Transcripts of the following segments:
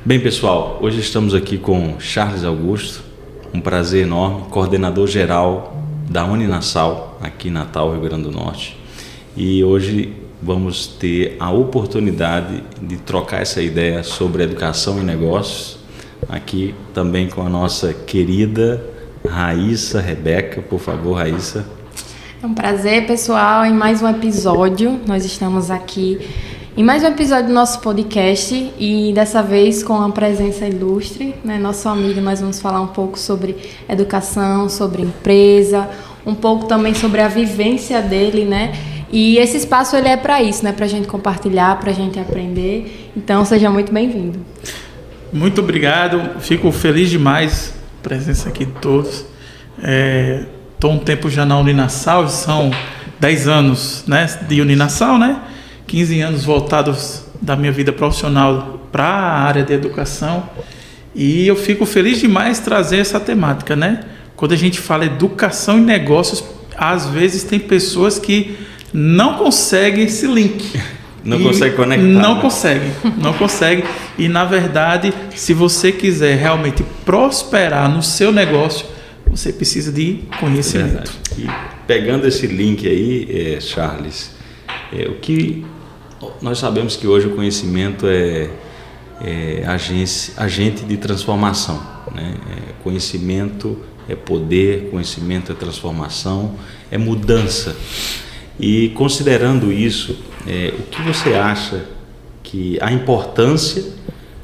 Bem, pessoal, hoje estamos aqui com Charles Augusto, um prazer enorme, coordenador geral da Uninassal, aqui em Natal, Rio Grande do Norte. E hoje vamos ter a oportunidade de trocar essa ideia sobre educação e negócios, aqui também com a nossa querida Raíssa Rebeca. Por favor, Raíssa. É um prazer, pessoal, em mais um episódio. Nós estamos aqui em mais um episódio do nosso podcast e dessa vez com a presença ilustre, né? Nosso amigo. Nós vamos falar um pouco sobre educação, sobre empresa, um pouco também sobre a vivência dele, né? E esse espaço ele é para isso, né? Para a gente compartilhar, para a gente aprender. Então, seja muito bem-vindo. Muito obrigado. Fico feliz demais com a presença aqui de todos. Estou um tempo já na Uninassal, são 10 anos, né, de Uninassal, né? 15 anos voltados da minha vida profissional para a área de educação. E eu fico feliz demais trazer essa temática, né? Quando a gente fala educação e negócios, às vezes tem pessoas que não conseguem esse link. Não consegue conectar. Não consegue. E, na verdade, se você quiser realmente prosperar no seu negócio, você precisa de conhecimento. E pegando esse link aí, Charles, o que nós sabemos que hoje o conhecimento é agente de transformação, né? Conhecimento é poder, conhecimento é transformação, é mudança. E considerando isso, o que você acha que a importância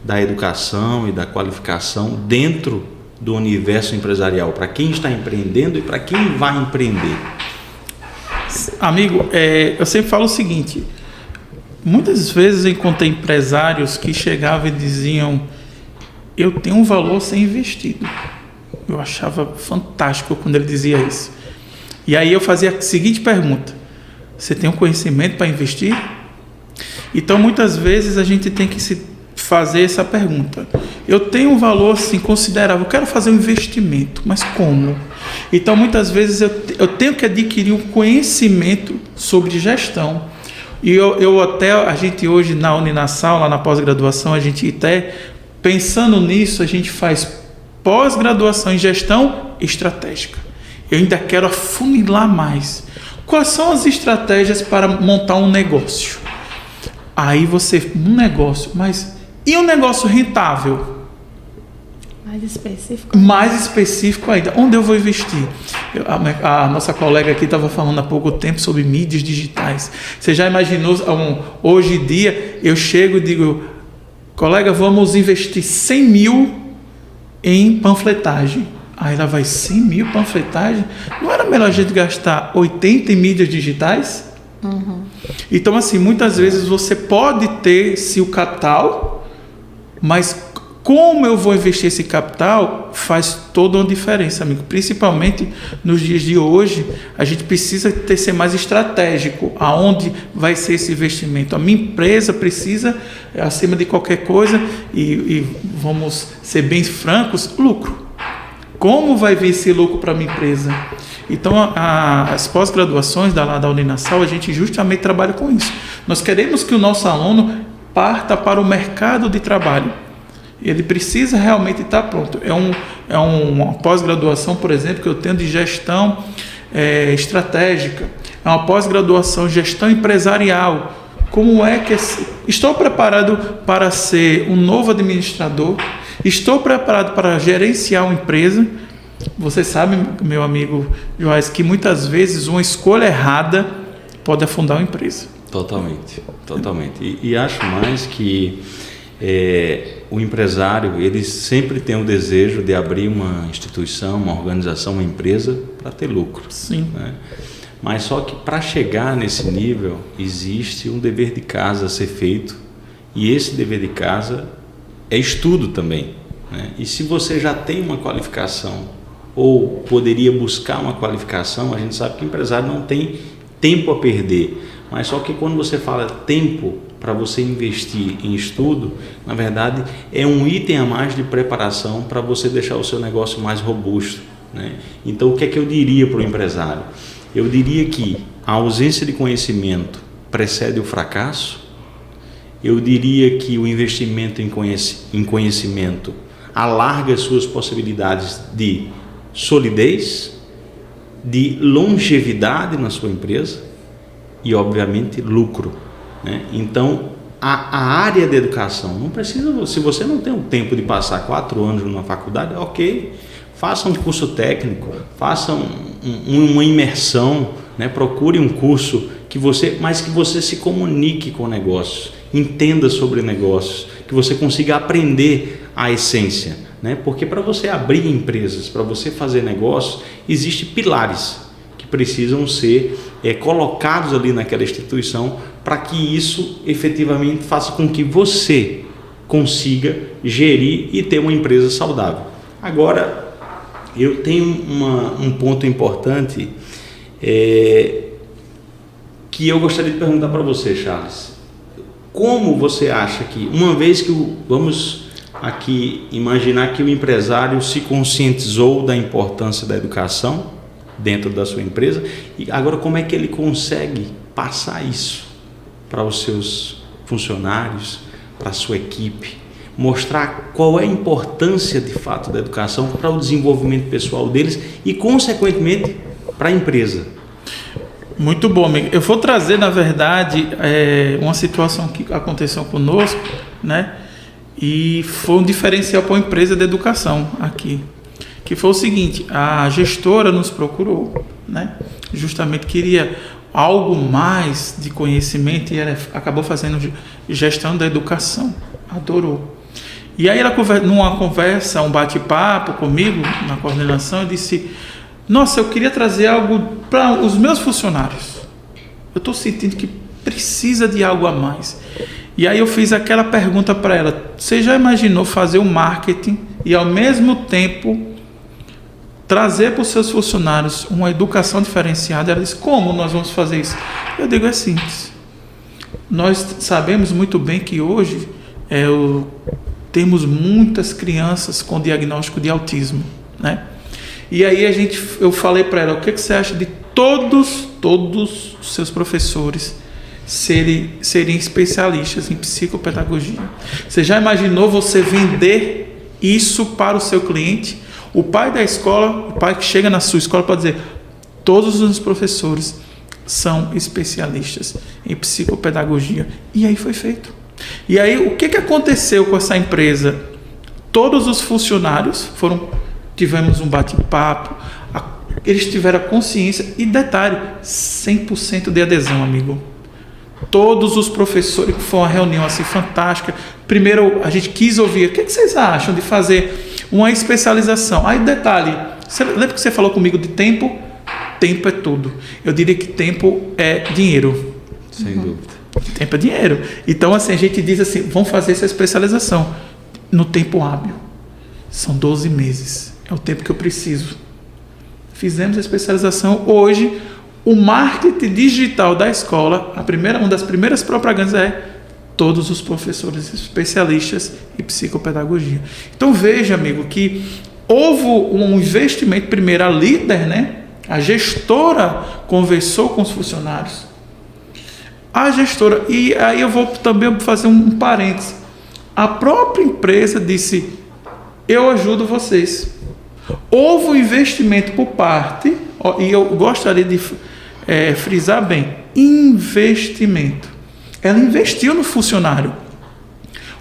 da educação e da qualificação dentro do universo empresarial, para quem está empreendendo e para quem vai empreender? Amigo, eu sempre falo o seguinte: muitas vezes eu encontrei empresários que chegavam e diziam: eu tenho um valor a ser investido. Eu achava fantástico quando ele dizia isso. E aí eu fazia a seguinte pergunta: você tem um conhecimento para investir? Então, muitas vezes a gente tem que se fazer essa pergunta. Eu tenho um valor assim considerável, eu quero fazer um investimento, mas como? Então, muitas vezes eu tenho que adquirir um conhecimento sobre gestão. E a gente hoje na Uninassal, lá na pós-graduação, a gente até pensando nisso, a gente faz pós-graduação em gestão estratégica. Eu ainda quero afunilar mais. Quais são as estratégias para montar um negócio? Aí um negócio, mas e um negócio rentável? Mais específico ainda. Onde eu vou investir? A nossa colega aqui estava falando há pouco tempo sobre mídias digitais. Você já imaginou, hoje em dia, eu chego e digo: colega, vamos investir 100 mil em panfletagem. Aí ela vai: 100 mil panfletagem? Não era melhor a gente gastar 80 em mídias digitais? Uhum. Então, assim, muitas vezes você pode ter o capital, mas como eu vou investir esse capital faz toda uma diferença, amigo. Principalmente nos dias de hoje, a gente precisa ser mais estratégico. Aonde vai ser esse investimento? A minha empresa precisa, acima de qualquer coisa, e vamos ser bem francos, lucro. Como vai vir esse lucro para a minha empresa? Então, as pós-graduações da Uninassal, a gente justamente trabalha com isso. Nós queremos que o nosso aluno parta para o mercado de trabalho. Ele precisa realmente estar pronto. É uma pós-graduação, por exemplo, que eu tenho de gestão estratégica. É uma pós-graduação de gestão empresarial. Como é que estou preparado para ser um novo administrador? Estou preparado para gerenciar uma empresa? Você sabe, meu amigo Joás, que muitas vezes uma escolha errada pode afundar uma empresa. Totalmente. E acho mais que o empresário, ele sempre tem o desejo de abrir uma instituição, uma organização, uma empresa para ter lucro. Sim. Né? Mas só que para chegar nesse nível existe um dever de casa a ser feito, e esse dever de casa é estudo também, né? E se você já tem uma qualificação ou poderia buscar uma qualificação, a gente sabe que o empresário não tem tempo a perder, mas só que quando você fala tempo para você investir em estudo, na verdade é um item a mais de preparação para você deixar o seu negócio mais robusto, né? Então, o que é que eu diria para o empresário? Eu diria que a ausência de conhecimento precede o fracasso eu diria que o investimento em conhecimento alarga suas possibilidades de solidez, de longevidade na sua empresa e, obviamente, lucro, né? Então, a área da educação, não precisa, se você não tem o tempo de passar 4 anos numa faculdade, ok, faça um curso técnico, faça uma imersão, né? Procure um curso mas que você se comunique com negócios, entenda sobre negócios, que você consiga aprender a essência, né? Porque para você abrir empresas, para você fazer negócios, existem pilares que precisam ser colocados ali naquela instituição para que isso efetivamente faça com que você consiga gerir e ter uma empresa saudável. Agora, eu tenho um ponto importante que eu gostaria de perguntar para você, Charles. Como você acha que, uma vez que vamos aqui imaginar que o empresário se conscientizou da importância da educação dentro da sua empresa, e agora como é que ele consegue passar isso para os seus funcionários, para a sua equipe, mostrar qual é a importância de fato da educação para o desenvolvimento pessoal deles e, consequentemente, para a empresa? Muito bom, amigo. Eu vou trazer, na verdade, uma situação que aconteceu conosco, né? E foi um diferencial para a empresa de educação aqui, que foi o seguinte: a gestora nos procurou, né? Justamente queria algo mais de conhecimento e ela acabou fazendo gestão da educação, adorou. E aí ela, numa conversa, um bate-papo comigo na coordenação, disse: nossa, eu queria trazer algo para os meus funcionários, eu estou sentindo que precisa de algo a mais. E aí eu fiz aquela pergunta para ela: você já imaginou fazer o marketing e ao mesmo tempo trazer para os seus funcionários uma educação diferenciada? Ela disse: como nós vamos fazer isso? Eu digo: é simples. Nós sabemos muito bem que hoje temos muitas crianças com diagnóstico de autismo, né? E aí eu falei para ela: o que você acha de todos os seus professores serem especialistas em psicopedagogia? Você já imaginou você vender isso para o seu cliente? O pai da escola, o pai que chega na sua escola pode dizer: todos os professores são especialistas em psicopedagogia. E aí foi feito. E aí o que aconteceu com essa empresa? Todos os funcionários tivemos um bate-papo, eles tiveram a consciência e, detalhe, 100% de adesão, amigo. Todos os professores, foi uma reunião assim fantástica. Primeiro a gente quis ouvir: o que vocês acham de fazer uma especialização? Aí, detalhe, lembra que você falou comigo de tempo? Tempo é tudo. Eu diria que tempo é dinheiro. Sem dúvida. Tempo é dinheiro. Então, assim, a gente diz assim: vamos fazer essa especialização no tempo hábil. São 12 meses. É o tempo que eu preciso. Fizemos a especialização. Hoje, o marketing digital da escola, uma das primeiras propagandas é: todos os professores especialistas em psicopedagogia. Então veja, amigo, que houve um investimento. Primeiro, a líder, né? A gestora conversou com os funcionários. A gestora, e aí eu vou também fazer um parêntese. A própria empresa disse: eu ajudo vocês. Houve um investimento por parte, e eu gostaria de frisar bem: investimento. Ela investiu no funcionário.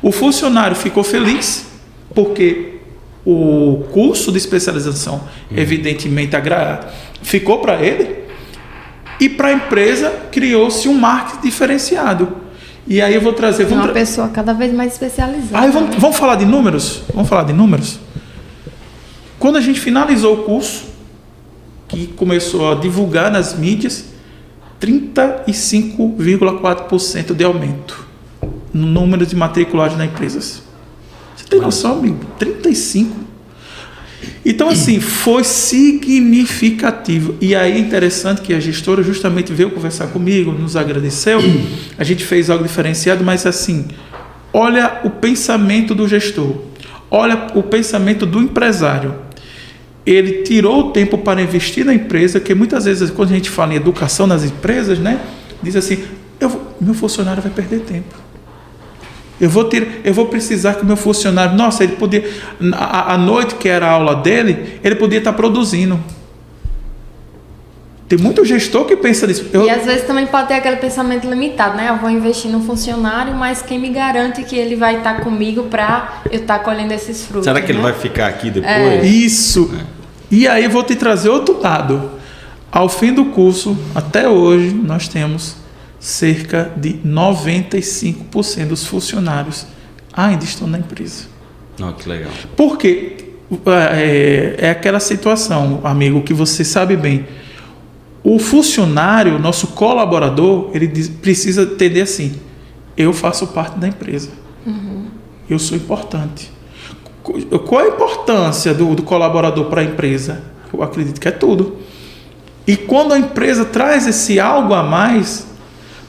O funcionário ficou feliz porque o curso de especialização, evidentemente, ficou para ele, e para a empresa criou-se um marketing diferenciado. E aí eu vou trazer... Uma pessoa cada vez mais especializada. Aí vamos falar de números? Vamos falar de números? Quando a gente finalizou o curso, que começou a divulgar nas mídias, 35,4% de aumento no número de matriculados nas empresas. Você tem noção, amigo? 35%. Então, assim, foi significativo. E aí é interessante que a gestora justamente veio conversar comigo, nos agradeceu. A gente fez algo diferenciado, mas assim, olha o pensamento do gestor, olha o pensamento do empresário. Ele tirou o tempo para investir na empresa, que muitas vezes, quando a gente fala em educação nas empresas, né, diz assim: meu funcionário vai perder tempo. Eu vou precisar que o meu funcionário... Nossa, ele podia... À noite, que era a aula dele, ele podia estar produzindo. Tem muito gestor que pensa nisso. E às vezes também pode ter aquele pensamento limitado, né? Eu vou investir no funcionário, mas quem me garante que ele vai estar comigo para eu estar colhendo esses frutos? Será que ele vai ficar aqui depois? Isso. E aí eu vou te trazer outro lado. Ao fim do curso, até hoje, nós temos cerca de 95% dos funcionários ainda estão na empresa. Oh, que legal. Porque é aquela situação, amigo, que você sabe bem. O funcionário, nosso colaborador, ele precisa entender assim: eu faço parte da empresa. Eu sou importante. Qual a importância do colaborador para a empresa? Eu acredito que é tudo. E quando a empresa traz esse algo a mais...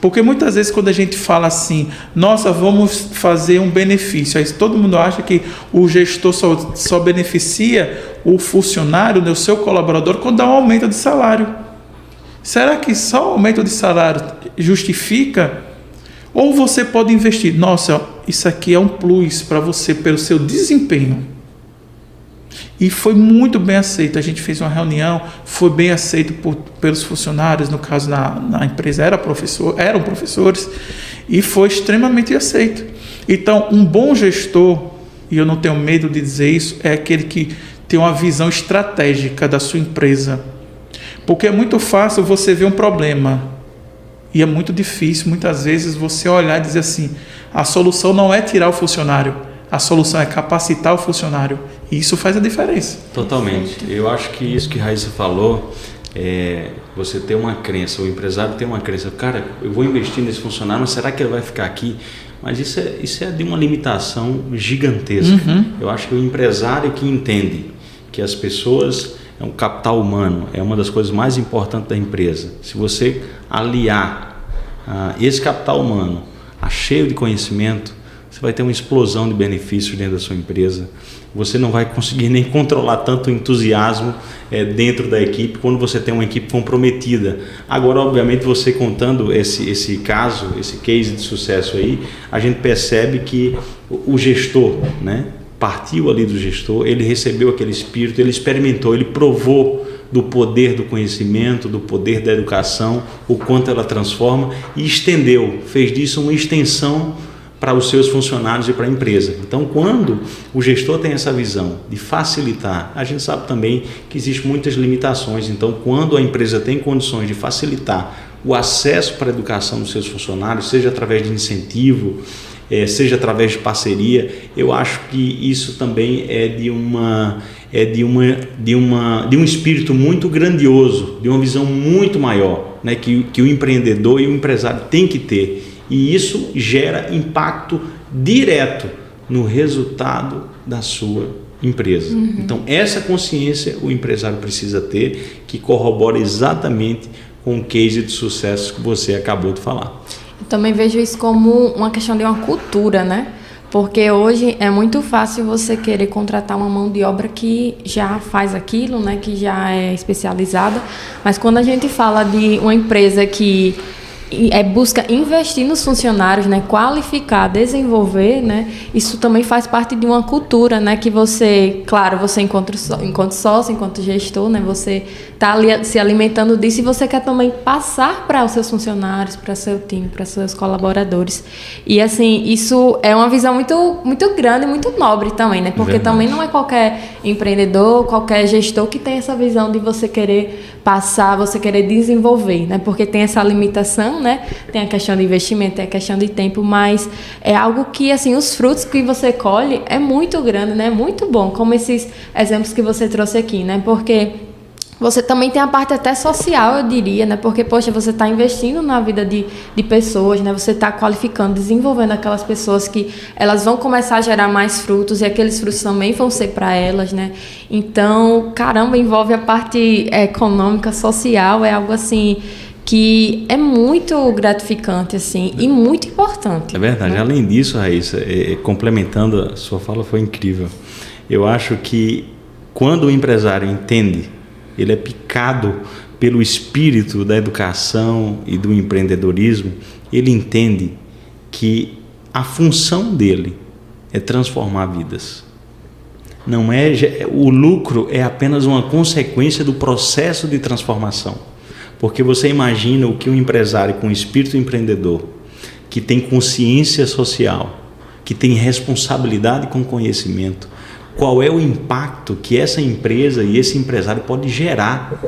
Porque muitas vezes quando a gente fala assim, nossa, vamos fazer um benefício, aí todo mundo acha que o gestor só beneficia o funcionário, o seu colaborador, quando dá um aumento de salário. Será que só o aumento de salário justifica? Ou você pode investir, nossa, isso aqui é um plus para você pelo seu desempenho. E foi muito bem aceito. A gente fez uma reunião, foi bem aceito pelos funcionários, no caso na empresa eram professores, e foi extremamente aceito. Então, um bom gestor, e eu não tenho medo de dizer isso, é aquele que tem uma visão estratégica da sua empresa. Porque é muito fácil você ver um problema, e é muito difícil, muitas vezes, você olhar e dizer assim, a solução não é tirar o funcionário, a solução é capacitar o funcionário. E isso faz a diferença. Totalmente. Eu acho que isso que Raíssa falou, você tem uma crença, o empresário tem uma crença, cara, eu vou investir nesse funcionário, mas será que ele vai ficar aqui? Mas isso é de uma limitação gigantesca. Eu acho que o empresário que entende que as pessoas, é um capital humano, é uma das coisas mais importantes da empresa. Se você aliar esse capital humano a cheio de conhecimento, você vai ter uma explosão de benefícios dentro da sua empresa. Você não vai conseguir nem controlar tanto o entusiasmo dentro da equipe quando você tem uma equipe comprometida. Agora, obviamente, você contando esse caso, esse case de sucesso aí, a gente percebe que o gestor, né, partiu ali do gestor, ele recebeu aquele espírito, ele experimentou, ele provou do poder do conhecimento, do poder da educação, o quanto ela transforma, e estendeu, fez disso uma extensão para os seus funcionários e para a empresa. Então, quando o gestor tem essa visão de facilitar, a gente sabe também que existem muitas limitações. Então, quando a empresa tem condições de facilitar o acesso para a educação dos seus funcionários, seja através de incentivo, seja através de parceria, eu acho que isso também é de um espírito muito grandioso, de uma visão muito maior, né, que o empreendedor e o empresário têm que ter. E isso gera impacto direto no resultado da sua empresa. Então, essa consciência o empresário precisa ter, que corrobora exatamente com o case de sucesso que você acabou de falar. Eu também vejo isso como uma questão de uma cultura, né? Porque hoje é muito fácil você querer contratar uma mão de obra que já faz aquilo, né? Que já é especializada. Mas quando a gente fala de uma empresa que busca investir nos funcionários, né, qualificar, desenvolver, né, isso também faz parte de uma cultura, né, que você, claro, você enquanto sócio, enquanto gestor, né, você está ali se alimentando disso e você quer também passar para os seus funcionários, para seu time, para seus colaboradores. E assim, isso é uma visão muito, muito grande, muito nobre também, né, porque também não é qualquer empreendedor, qualquer gestor que tem essa visão de você querer passar, você querer desenvolver, né, porque tem essa limitação, né? Tem a questão de investimento, tem a questão de tempo, mas é algo que, assim, os frutos que você colhe é muito grande, né? Muito bom, como esses exemplos que você trouxe aqui, né? Porque você também tem a parte até social, eu diria, né? Porque, poxa, você está investindo na vida de pessoas, né? Você está qualificando, desenvolvendo aquelas pessoas que elas vão começar a gerar mais frutos e aqueles frutos também vão ser para elas, né? Então, caramba, envolve a parte econômica, social, é algo assim que é muito gratificante, assim, e muito importante. É verdade. Né? Além disso, Raíssa, complementando a sua fala, foi incrível. Eu acho que quando o empresário entende, ele é picado pelo espírito da educação e do empreendedorismo, ele entende que a função dele é transformar vidas. Não é, o lucro é apenas uma consequência do processo de transformação. Porque você imagina o que um empresário com espírito empreendedor, que tem consciência social, que tem responsabilidade com conhecimento, qual é o impacto que essa empresa e esse empresário pode gerar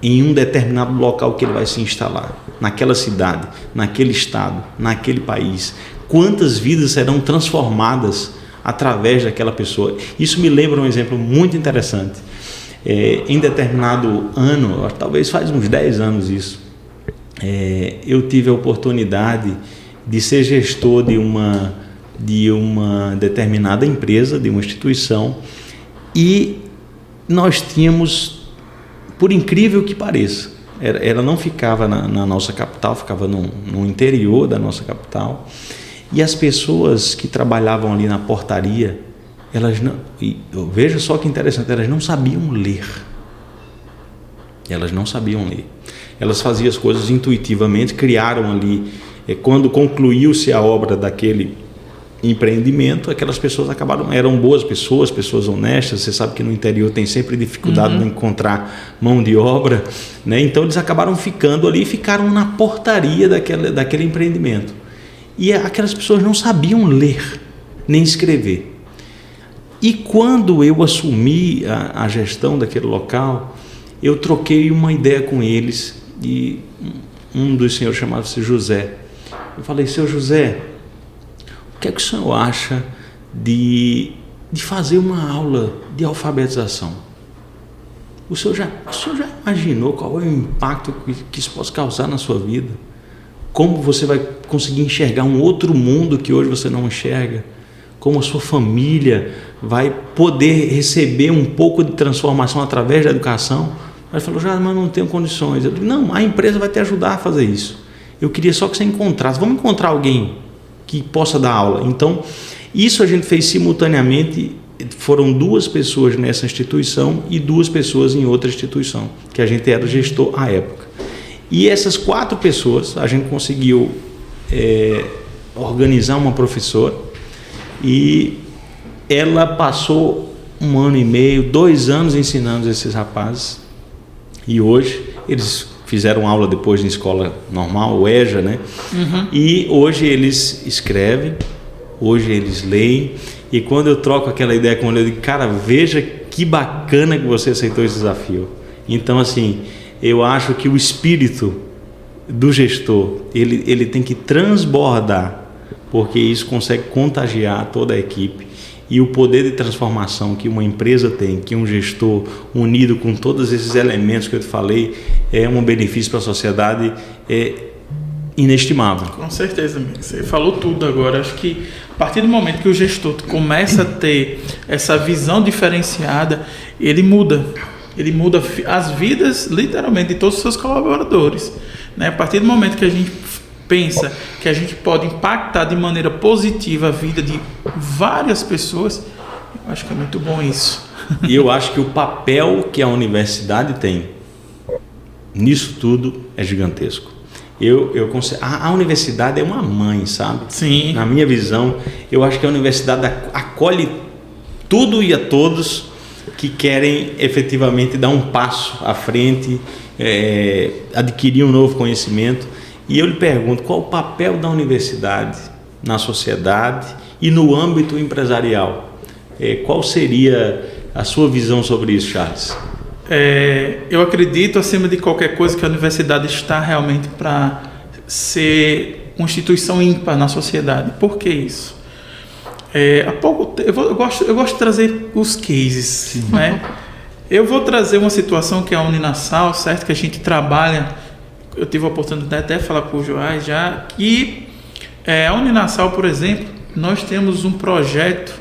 em um determinado local que ele vai se instalar, naquela cidade, naquele estado, naquele país. Quantas vidas serão transformadas através daquela pessoa? Isso me lembra um exemplo muito interessante. Em determinado ano, talvez faz uns 10 anos isso, eu tive a oportunidade de ser gestor de uma determinada empresa, de uma instituição, e nós tínhamos, por incrível que pareça, ela não ficava na nossa capital, ficava no interior da nossa capital, e as pessoas que trabalhavam ali na portaria, elas não, veja só que interessante, elas não sabiam ler. Elas não sabiam ler. Elas faziam as coisas intuitivamente, criaram ali, quando concluiu-se a obra daquele empreendimento, aquelas pessoas eram boas pessoas, pessoas honestas. Você sabe que no interior tem sempre dificuldade de encontrar mão de obra, né? Então eles acabaram ficando ali, ficaram na portaria daquele empreendimento. E aquelas pessoas não sabiam ler, nem escrever. E quando eu assumi a gestão daquele local, eu troquei uma ideia com eles, e um dos senhores chamava-se José. Eu falei: seu José, o que é que o senhor acha de fazer uma aula de alfabetização? O senhor já imaginou qual é o impacto que isso pode causar na sua vida? Como você vai conseguir enxergar um outro mundo que hoje você não enxerga? Como a sua família vai poder receber um pouco de transformação através da educação? Ele falou: já, mas não tenho condições. Eu disse: não, a empresa vai te ajudar a fazer isso. Eu queria só que você encontrasse. Vamos encontrar alguém que possa dar aula. Então, isso a gente fez simultaneamente. Foram 2 pessoas nessa instituição e 2 pessoas em outra instituição, que a gente era gestor à época. E essas 4 pessoas, a gente conseguiu organizar uma professora, e ela passou 1 ano e meio, 2 anos ensinando esses rapazes, e hoje eles fizeram aula depois na escola normal, o EJA, né? E hoje eles escrevem, hoje eles leem, e quando eu troco aquela ideia com ele, eu digo: cara, veja que bacana que você aceitou esse desafio. Então, assim, eu acho que o espírito do gestor, ele tem que transbordar, porque isso consegue contagiar toda a equipe. E o poder de transformação que uma empresa tem, que um gestor unido com todos esses elementos que eu te falei, é um benefício para a sociedade inestimável. Com certeza, amigo. Você falou tudo agora. Acho que a partir do momento que o gestor começa a ter essa visão diferenciada, ele muda as vidas, literalmente, de todos os seus colaboradores, né? A partir do momento que a gente pensa que a gente pode impactar de maneira positiva a vida de várias pessoas, eu acho que é muito bom isso. E eu acho que o papel que a universidade tem nisso tudo é gigantesco. A universidade é uma mãe, sabe? Sim. Na minha visão, eu acho que a universidade acolhe tudo e a todos que querem efetivamente dar um passo à frente, adquirir um novo conhecimento. E eu lhe pergunto: qual o papel da universidade na sociedade e no âmbito empresarial? Qual seria a sua visão sobre isso, Charles? Eu acredito, acima de qualquer coisa, que a universidade está realmente para ser uma instituição ímpar na sociedade. Por que isso? Eu gosto de trazer os cases, né? Eu vou trazer uma situação que é a Uninasal, certo? Que a gente trabalha. Eu tive a oportunidade de até falar com o Joás já, que a Uninasal, por exemplo, nós temos um projeto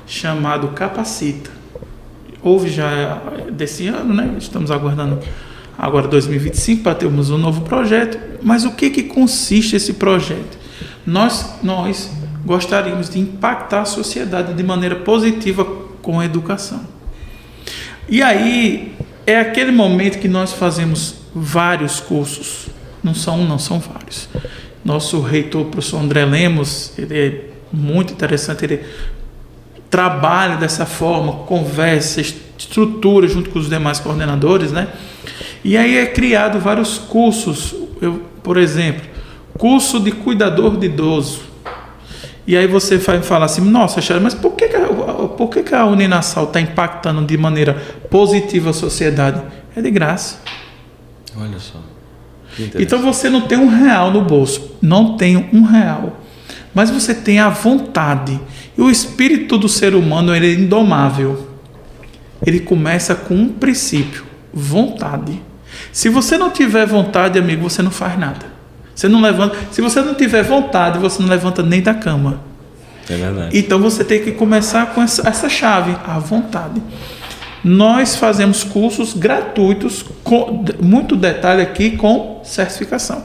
chamado Capacita. Houve já desse ano, né? Estamos aguardando agora 2025 para termos um novo projeto. Mas o que consiste esse projeto? Nós gostaríamos de impactar a sociedade de maneira positiva com a educação. E aí é aquele momento que nós fazemos vários cursos, não são vários, Nosso reitor, o professor André Lemos, ele é muito interessante, ele trabalha dessa forma, conversa, estrutura junto com os demais coordenadores, né? E aí é criado vários cursos, por exemplo, curso de cuidador de idoso. E aí você vai falar assim, nossa, Charles, mas por que a Uninasal está impactando de maneira positiva a sociedade? É de graça. Olha só. Então você não tem R$1 no bolso, não tem R$1, mas você tem a vontade. E o espírito do ser humano, ele é indomável. Ele começa com um princípio, vontade. Se você não tiver vontade, amigo, você não faz nada. Você não levanta. Se você não tiver vontade, você não levanta nem da cama. É verdade. Então você tem que começar com essa chave, a vontade. Nós fazemos cursos gratuitos, com muito detalhe aqui, com certificação.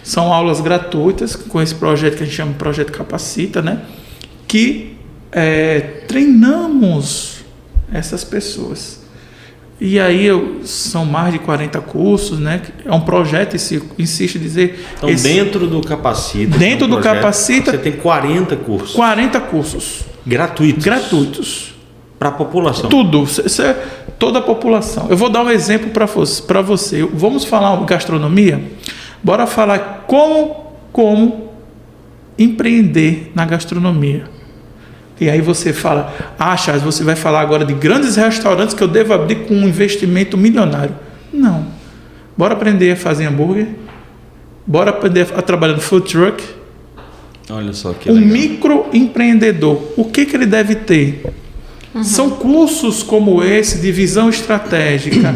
São aulas gratuitas com esse projeto que a gente chama de Projeto Capacita, né? Que treinamos essas pessoas. E aí são mais de 40 cursos, né? É um projeto, insisto em dizer... Então, dentro do Capacita... Dentro do Capacita... Você tem 40 cursos. 40 cursos. Gratuitos. Para a população. Tudo. Toda a população. Eu vou dar um exemplo para você. Vamos falar de gastronomia? Bora falar como empreender na gastronomia. E aí você fala, Charles, você vai falar agora de grandes restaurantes que eu devo abrir com um investimento milionário. Não. Bora aprender a fazer hambúrguer. Bora aprender a trabalhar no food truck. Olha só que legal. Um microempreendedor, o que ele deve ter? Uhum. São cursos como esse, de visão estratégica.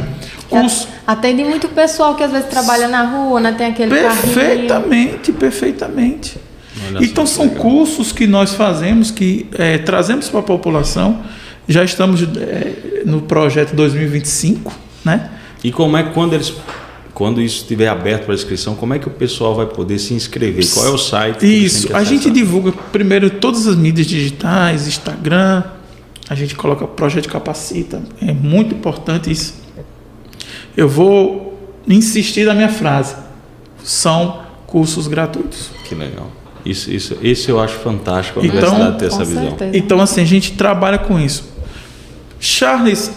Atende muito pessoal que às vezes trabalha na rua, né? Tem aquele Perfeitamente. Então são cursos que nós fazemos, que trazemos para a população. Já estamos no projeto 2025, né? E como é que quando isso estiver aberto para inscrição, como é que o pessoal vai poder se inscrever? Qual é o site? Isso, a gente divulga primeiro todas as mídias digitais, Instagram, a gente coloca o Projeto Capacita, é muito importante isso. Eu vou insistir na minha frase, são cursos gratuitos. Que legal. Isso eu acho fantástico, a universidade ter essa visão. Certeza. Então, assim, a gente trabalha com isso. Charles,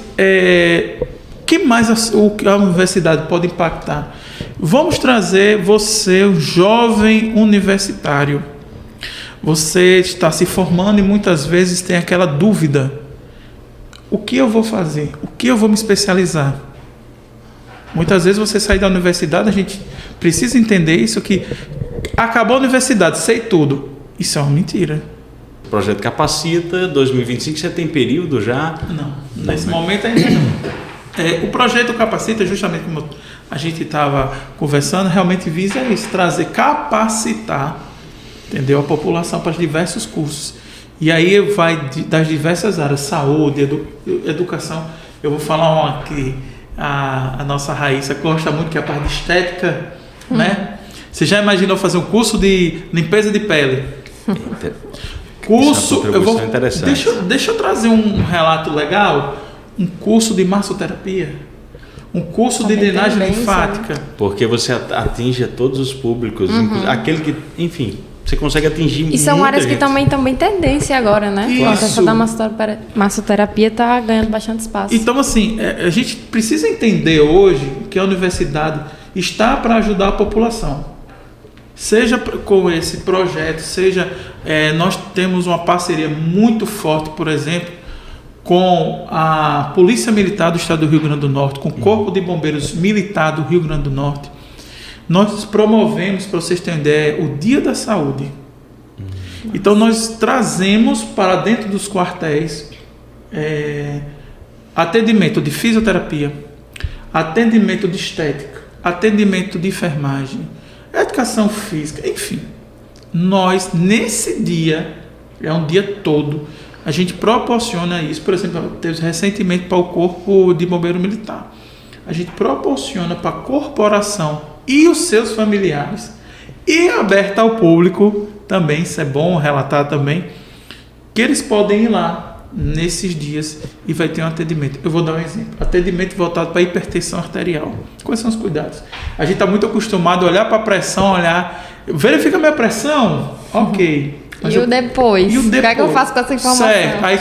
que mais a universidade pode impactar? Vamos trazer você, um jovem universitário. Você está se formando e muitas vezes tem aquela dúvida. O que eu vou fazer? O que eu vou me especializar? Muitas vezes você sai da universidade, a gente precisa entender isso, que acabou a universidade, sei tudo. Isso é uma mentira. Projeto Capacita, 2025, você tem período já? Não, nesse momento ainda não. O projeto Capacita, justamente como a gente estava conversando, realmente visa isso, capacitar, entendeu? A população para os diversos cursos. E aí vai das diversas áreas, saúde, educação. Eu vou falar uma aqui, a nossa Raíssa gosta muito, que é a parte de estética, né? Você já imaginou fazer um curso de limpeza de pele? Curso, interessante. Deixa eu trazer um relato legal. Um curso de massoterapia, um curso de drenagem linfática. Porque você atinge a todos os públicos, aquele que, enfim, você consegue atingir. E são áreas que também estão bem tendência agora, né? Essa da massoterapia está ganhando bastante espaço. Então, assim, a gente precisa entender hoje que a universidade está para ajudar a população. Seja com esse projeto, nós temos uma parceria muito forte, por exemplo, com a Polícia Militar do Estado do Rio Grande do Norte, com o Corpo de Bombeiros Militar do Rio Grande do Norte. Nós promovemos, para vocês terem ideia, o Dia da Saúde. Então, nós trazemos para dentro dos quartéis atendimento de fisioterapia, atendimento de estética, atendimento de enfermagem, educação física, enfim. Nós, nesse dia, é um dia todo, a gente proporciona isso. Por exemplo, teve recentemente para o Corpo de Bombeiro Militar. A gente proporciona para a corporação e os seus familiares, e aberta ao público também, isso é bom relatar também, que eles podem ir lá nesses dias e vai ter um atendimento. Eu vou dar um exemplo. Atendimento voltado para hipertensão arterial. Quais são os cuidados? A gente está muito acostumado a olhar para a pressão, olhar verifica minha pressão, ok. Mas o depois? O que é que eu faço com essa informação? Certo, aí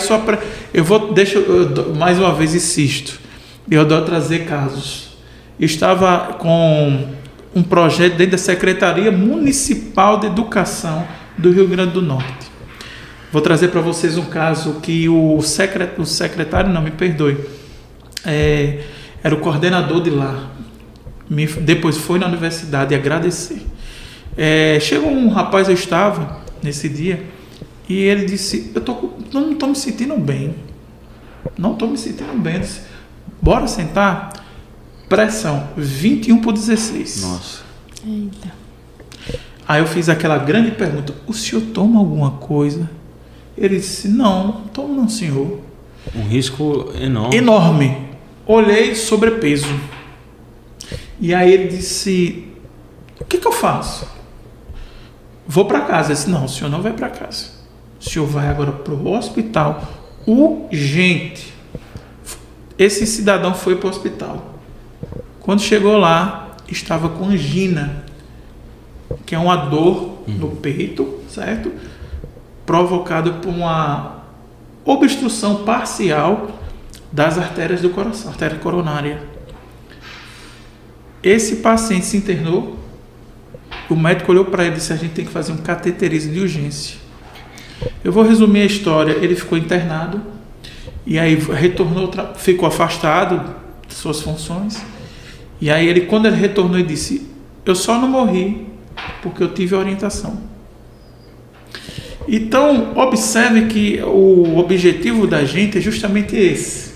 mais uma vez insisto, eu adoro trazer casos. Eu estava com um projeto dentro da Secretaria Municipal de Educação do Rio Grande do Norte. Vou trazer para vocês um caso que o secretário, não me perdoe, era o coordenador de lá. Depois foi na universidade agradecer. Chegou um rapaz, eu estava nesse dia, e ele disse, não estou me sentindo bem. Não estou me sentindo bem. Eu disse, bora sentar? Pressão, 21/16. Nossa. Eita. Aí eu fiz aquela grande pergunta, o senhor toma alguma coisa? Ele disse, não tomo não, senhor. Um risco enorme. Enorme. Olhei, sobrepeso. E aí ele disse, o que eu faço? Vou para casa. Eu disse, não, o senhor não vai para casa. O senhor vai agora para o hospital urgente. Esse cidadão foi para o hospital. Quando chegou lá, estava com angina, que é uma dor no peito, certo? Provocada por uma obstrução parcial das artérias do coração, artéria coronária. Esse paciente se internou, o médico olhou para ele e disse, a gente tem que fazer um cateterismo de urgência. Eu vou resumir a história, ele ficou internado, e aí retornou, ficou afastado de suas funções, e aí quando ele retornou, ele disse, eu só não morri porque eu tive orientação. Então, observe que o objetivo da gente é justamente esse,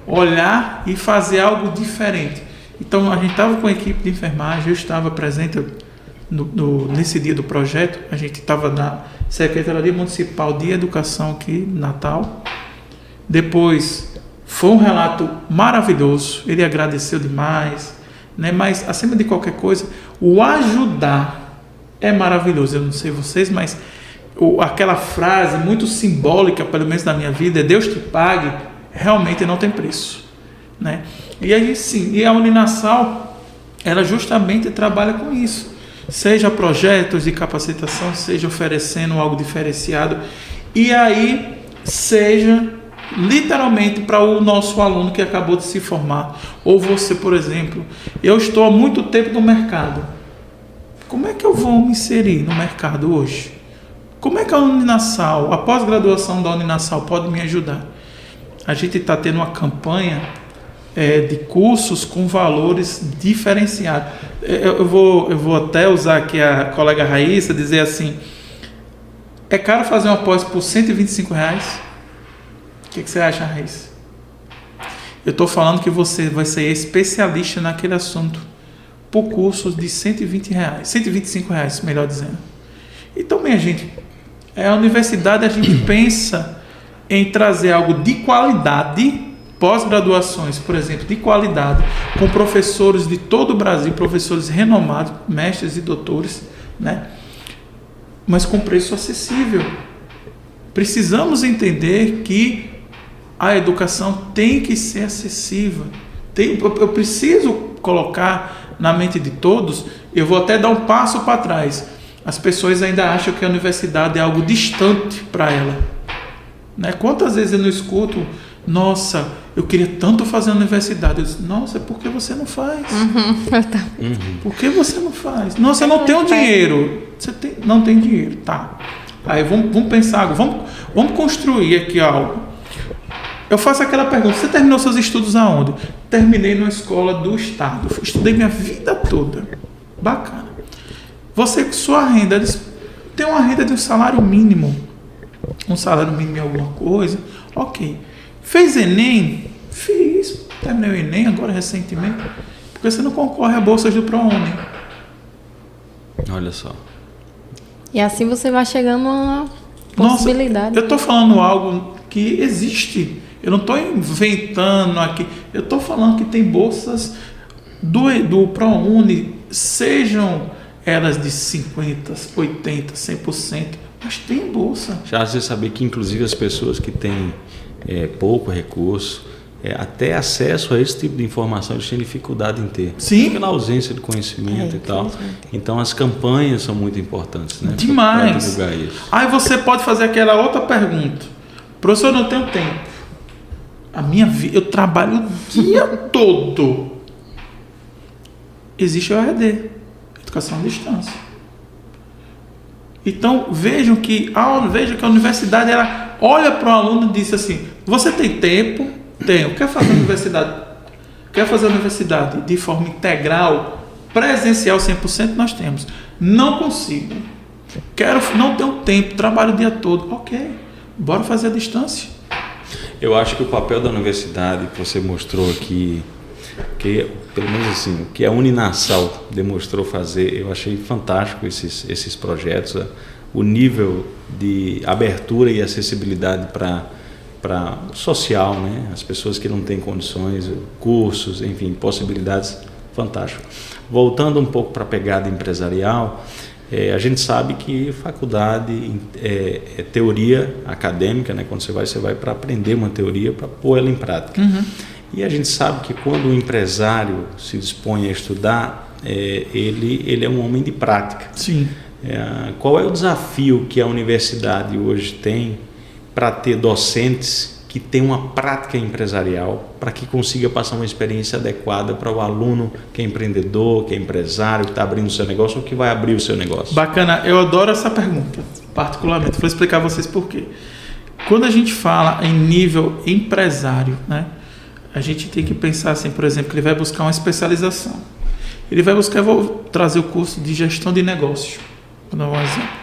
olhar e fazer algo diferente. Então, a gente estava com a equipe de enfermagem, eu estava presente nesse dia do projeto, a gente estava na Secretaria Municipal de Educação aqui, Natal. Depois, foi um relato maravilhoso, ele agradeceu demais, né? Mas, acima de qualquer coisa, o ajudar é maravilhoso. Eu não sei vocês, mas aquela frase muito simbólica, pelo menos na minha vida, é Deus te pague, realmente não tem preço, né? E aí sim, e a Uninasal, ela justamente trabalha com isso, seja projetos de capacitação, seja oferecendo algo diferenciado, e aí seja literalmente para o nosso aluno que acabou de se formar, ou você, por exemplo, eu estou há muito tempo no mercado, como é que eu vou me inserir no mercado hoje? Como é que a Uninasal, a pós-graduação da Uninasal pode me ajudar? A gente está tendo uma campanha de cursos com valores diferenciados. Eu vou até usar aqui a colega Raíssa, dizer assim, é caro fazer uma pós por R$125? O que você acha, Raíssa? Eu estou falando que você vai ser especialista naquele assunto por cursos de R$120, R$125, melhor dizendo. Então, minha gente, a universidade, a gente pensa em trazer algo de qualidade, pós-graduações, por exemplo, de qualidade, com professores de todo o Brasil, professores renomados, mestres e doutores, né? Mas com preço acessível. Precisamos entender que a educação tem que ser acessível. Eu preciso colocar na mente de todos, eu vou até dar um passo para trás. As pessoas ainda acham que a universidade é algo distante para ela, né? Quantas vezes eu não escuto, nossa, eu queria tanto fazer a universidade. Eu disse, nossa, por que você não faz? Por que você não faz? Nossa, eu não tenho dinheiro. Não tem dinheiro, tá. Aí vamos pensar, vamos construir aqui algo. Eu faço aquela pergunta, você terminou seus estudos aonde? Terminei numa escola do estado, estudei minha vida toda. Bacana. Você, sua renda, tem uma renda de um salário mínimo em alguma coisa, ok. Fez Enem? Fiz. Terminei o Enem agora recentemente. Porque você não concorre a bolsas do ProUni. Olha só. E assim você vai chegando a uma possibilidade. Nossa, eu estou falando algo que existe. Eu não estou inventando aqui. Eu estou falando que tem bolsas do ProUni, sejam elas de 50%, 80%, 100%, mas tem bolsa. Já você saber que, inclusive, as pessoas que têm pouco recurso, até acesso a esse tipo de informação eles têm dificuldade em ter. Sim. Pela ausência de conhecimento e tal. Então as campanhas são muito importantes, né? Demais. Para divulgar isso. Aí você pode fazer aquela outra pergunta. Professor, eu não tenho tempo. A minha vida, eu trabalho o dia todo. Existe o EAD, Educação à Distância. Então vejam que a universidade ela olha para o aluno e diz assim: você tem tempo? Tenho. Quer fazer a universidade? Quer fazer a universidade de forma integral, presencial 100%? Nós temos. Não consigo. Não tenho tempo, trabalho o dia todo. Ok, bora fazer a distância. Eu acho que o papel da universidade que você mostrou aqui, que pelo menos assim, que a Uninasal demonstrou fazer, eu achei fantástico esses projetos, o nível de abertura e acessibilidade para social, né? As pessoas que não têm condições, cursos, enfim, possibilidades, fantástico. Voltando um pouco para a pegada empresarial, a gente sabe que faculdade é teoria acadêmica, né? Quando você vai para aprender uma teoria para pôr ela em prática. Uhum. E a gente sabe que quando o empresário se dispõe a estudar, ele é um homem de prática. Sim. Qual é o desafio que a universidade hoje tem para ter docentes que tenham uma prática empresarial, para que consiga passar uma experiência adequada para o aluno que é empreendedor, que é empresário, que está abrindo o seu negócio ou que vai abrir o seu negócio? Bacana, eu adoro essa pergunta, particularmente. Vou explicar a vocês por quê. Quando a gente fala em nível empresário, né, a gente tem que pensar assim, por exemplo, que ele vai buscar uma especialização. Ele vai buscar, eu vou trazer o curso de gestão de negócio, vou dar um exemplo.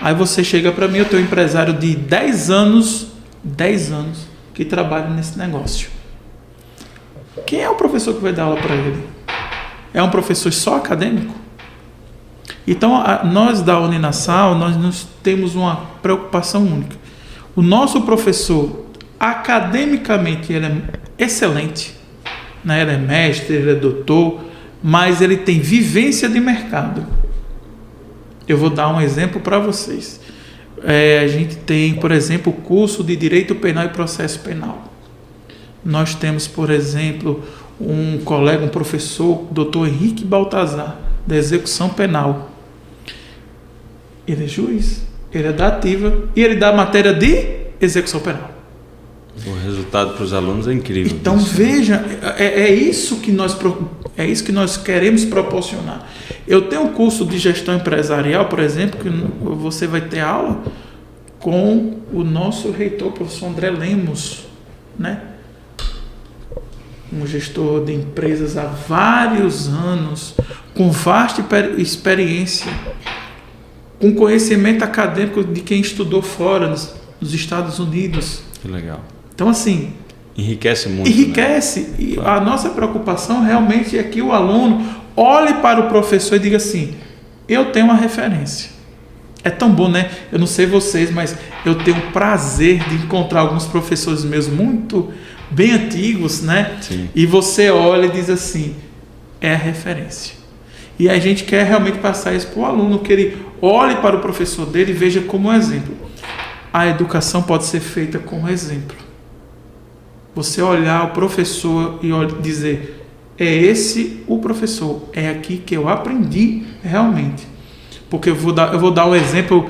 Aí você chega para mim, eu tenho um empresário de 10 anos que trabalha nesse negócio. Quem é o professor que vai dar aula para ele? É um professor só acadêmico? Então, nós da Uninasal, nós temos uma preocupação única. O nosso professor, academicamente, ele é excelente, né? Ele é mestre, ele é doutor, mas ele tem vivência de mercado. Eu vou dar um exemplo para vocês. A gente tem, por exemplo, o curso de Direito Penal e Processo Penal. Nós temos, por exemplo, um colega, um professor, o Dr. Henrique Baltazar, da Execução Penal. Ele é juiz, ele é da ativa e ele dá a matéria de Execução Penal. O resultado para os alunos é incrível. Então veja, é isso que nós queremos proporcionar. Eu tenho um curso de gestão empresarial, por exemplo, que você vai ter aula com o nosso reitor, o professor André Lemos, né? Um gestor de empresas há vários anos, com vasta experiência, com conhecimento acadêmico de quem estudou fora, nos Estados Unidos. Que legal. Então, assim... Enriquece muito. Enriquece. Né? E a nossa preocupação realmente é que o aluno olhe para o professor e diga assim: eu tenho uma referência. É tão bom, né? Eu não sei vocês, mas eu tenho o prazer de encontrar alguns professores meus muito bem antigos, né? Sim. E você olha e diz assim: é a referência. E a gente quer realmente passar isso para o aluno, que ele olhe para o professor dele e veja como um exemplo. A educação pode ser feita como exemplo. Você olhar o professor e dizer: é esse o professor, é aqui que eu aprendi realmente. Porque eu vou dar um exemplo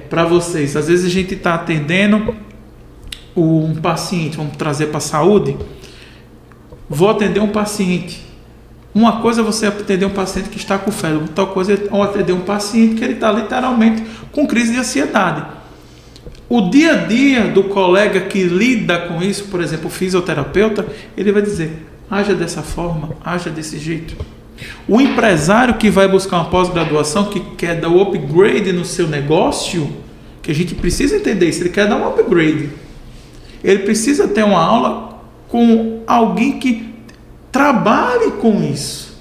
para vocês. Às vezes a gente está atendendo um paciente, vamos trazer para a saúde. Vou atender um paciente. Uma coisa é você atender um paciente que está com febre, outra coisa é atender um paciente que ele está literalmente com crise de ansiedade. O dia a dia do colega que lida com isso, por exemplo, o fisioterapeuta, ele vai dizer: haja dessa forma, haja desse jeito. O empresário que vai buscar uma pós-graduação, que quer dar o upgrade no seu negócio, que a gente precisa entender isso, ele quer dar um upgrade. Ele precisa ter uma aula com alguém que trabalhe com isso.